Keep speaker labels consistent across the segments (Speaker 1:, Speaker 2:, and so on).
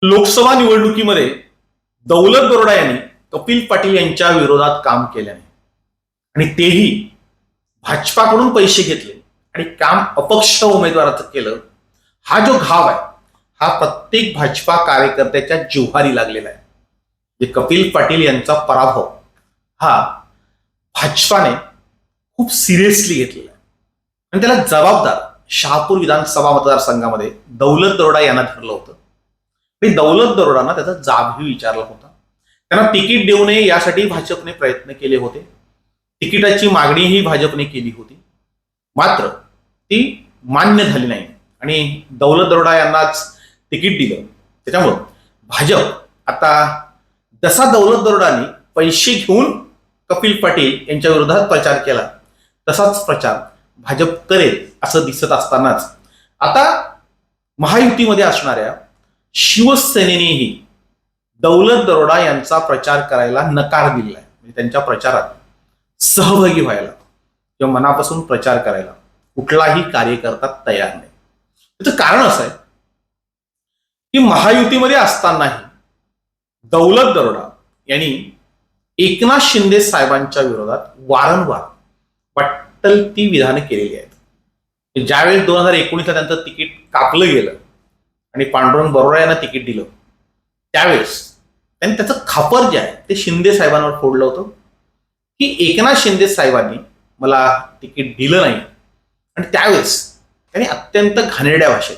Speaker 1: लोकसभा निवडणुकीमध्ये दौलत दरोडा यांनी कपिल पाटील यांच्या विरोधात काम केल्याने आणि तेही भाजपाकडून पैसे घेतले आणि काम अपक्ष उमेदवाराचं केलं. हा जो घाव आहे हा प्रत्येक भाजपा कार्यकर्त्याच्या जिव्हारी लागलेला आहे. जे कपिल पाटील यांचा पराभव हा भाजपाने खूप सिरियसली घेतलेला आहे आणि त्याला जबाबदार शहापूर विधानसभा मतदारसंघामध्ये दौलत दरोडा यांना धरलं होतं. आणि दौलत दरोडांना त्याचा जाबही विचारला होता. त्यांना तिकीट देऊ नये यासाठी भाजपने प्रयत्न केले होते. तिकिटाची मागणीही भाजपने केली होती, मात्र ती मान्य झाली नाही आणि दौलत दरोडा यांनाच तिकीट दिलं. त्याच्यामुळं भाजप आता जसा दौलत दरोडाने पैसे घेऊन कपिल पाटील यांच्या विरोधात प्रचार केला तसाच प्रचार भाजप करेल असं दिसत असतानाच आता महायुतीमध्ये असणाऱ्या शिवसेनेनेही दौलत दरोडा यांचा प्रचार करायला नकार दिलेला आहे. म्हणजे त्यांच्या प्रचारात सहभागी व्हायला किंवा मनापासून प्रचार करायला कुठलाही कार्यकर्ता तयार नाही. त्याचं कारण असं आहे की महायुतीमध्ये असतानाही दौलत दरोडा यांनी एकनाथ शिंदे साहेबांच्या विरोधात वारंवार वाट्टल ती विधानं केलेली आहेत. ज्यावेळेस 2019ला त्यांचं तिकीट कापलं गेलं आणि पांडुरंग बरोडा यांना तिकीट दिलं त्यावेळेस त्यांनी त्याचं खापर जे आहे ते शिंदे साहेबांवर फोडलं होतं की एकनाथ शिंदे साहेबांनी मला तिकीट दिलं नाही. आणि त्यावेळेस त्यांनी अत्यंत घाणेरड्या भाषेत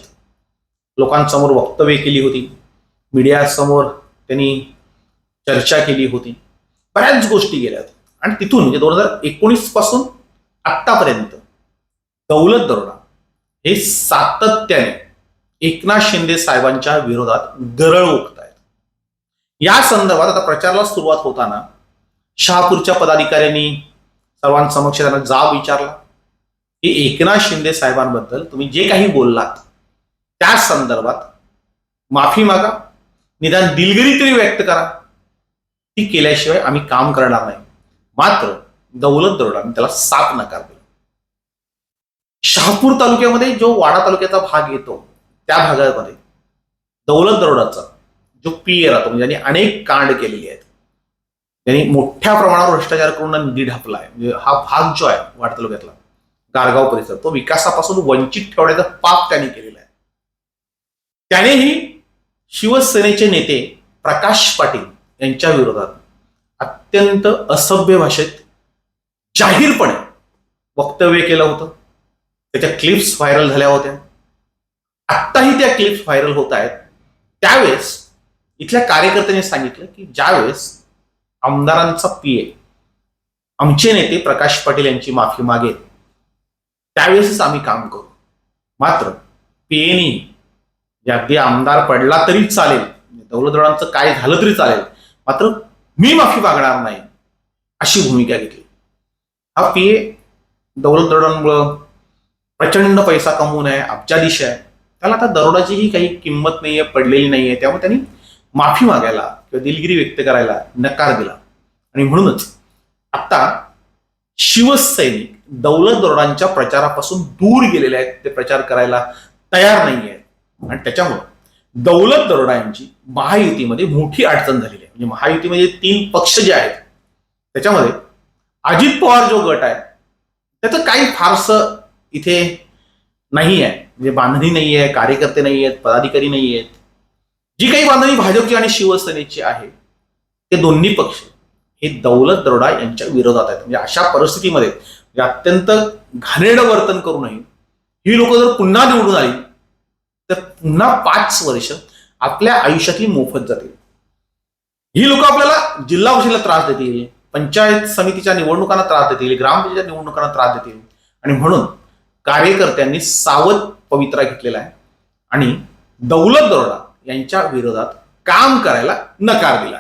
Speaker 1: लोकांसमोर वक्तव्य केली होती, मीडियासमोर त्यांनी चर्चा केली होती, बऱ्याच गोष्टी गेल्या होत्या. आणि तिथून म्हणजे 2019 पासून आत्तापर्यंत दौलत दरोडा हे सातत्याने एकनाथ शिंदे साहेबांच्या विरोधात गरळ ओकतायत. या संदर्भात आता प्रचाराला सुरुवात होताना शहापूरच्या पदाधिकाऱ्यांनी सर्वांसमक्ष त्यांना जाब विचारला की एकनाथ शिंदे साहेबांबद्दल तुम्ही जे काही बोललात त्या संदर्भात माफी मागा, निदान दिलगिरी तरी व्यक्त करा. ती केल्याशिवाय आम्ही काम करणार नाही. मात्र दौलत दरोडाने त्याला साफ नकार दिला. शहापूर तालुक्यामध्ये जो वाडा तालुक्याचा भाग येतो त्या भागामध्ये दौलत दरोडाचा जो पीए राहतो म्हणजे त्यांनी अनेक कांड केलेली आहेत. त्यांनी मोठ्या प्रमाणावर भ्रष्टाचार करून निधी ढापला आहे. म्हणजे हा भाग जो आहे वाडा तालुक्यातला गारगाव परिसर तो विकासापासून वंचित ठेवण्याचं पाप त्यांनी केलेलं आहे. त्यानेही शिवसेनेचे नेते प्रकाश पाटील यांच्या विरोधात अत्यंत असभ्य भाषेत जाहीरपणे वक्तव्य केलं होतं. त्याच्या क्लिप्स व्हायरल झाल्या होत्या. आत्ताही त्या क्लिप्स व्हायरल होत आहेत. त्यावेळेस इथल्या कार्यकर्त्यांनी सांगितलं की ज्यावेळेस आमदारांचा पीए आमचे नेते प्रकाश पाटील यांची माफी मागेल त्यावेळेसच आम्ही काम करू. मात्र पीएनी अगदी आमदार पडला तरी चालेल, दौलत दरोडांचं काय झालं तरी चालेल, मात्र मी माफी मागणार नाही अशी भूमिका घेतली. हा पीए दौलत दरोडांमुळं प्रचंड पैसा कमवून आहे, अब्जाधीश आहे. त्याला आता दरोडाचीही काही किंमत नाहीये, पडलेली नाहीये. त्यामुळे त्यांनी माफी मागायला किंवा दिलगिरी व्यक्त करायला नकार दिला. आणि म्हणूनच आता शिवसैनिक दौलत दरोडांच्या प्रचारापासून दूर गेलेले आहेत. ते प्रचार करायला तयार नाही आहेत आणि त्याच्यामुळे दौलत दरोडा यांची महायुतीमध्ये मोठी अडचण झालेली आहे. म्हणजे महायुतीमध्ये 3 पक्ष जे आहेत त्याच्यामध्ये अजित पवार जो गट आहे त्याचं काही फारसं इथे नाही आहे. म्हणजे बांधणी नाही आहे, कार्यकर्ते नाही आहेत, पदाधिकारी नाही आहेत. जी काही बांधणी भाजपची आणि शिवसेनेची आहे ते दोन्ही पक्ष हे दौलत दरोडा यांच्या विरोधात आहेत. म्हणजे अशा परिस्थितीमध्ये अत्यंत घाणेरडं वर्तन करूनही ही लोक जर पुन्हा निवडून आली तर पुन्हा 5 वर्ष आपल्या आयुष्यातली मोफत जातील. ही लोक आपल्याला जिल्हा परिषदेला त्रास देतील, पंचायत समितीच्या निवडणुकांना त्रास देतील, ग्रामपंचायत निवडणुकांना त्रास देतील. आणि म्हणून कार्यकर्त्यांनी सावध पवित्रा घेतलेला आहे आणि दौलत दरोडा यांच्या विरोधात काम करायला नकार दिला.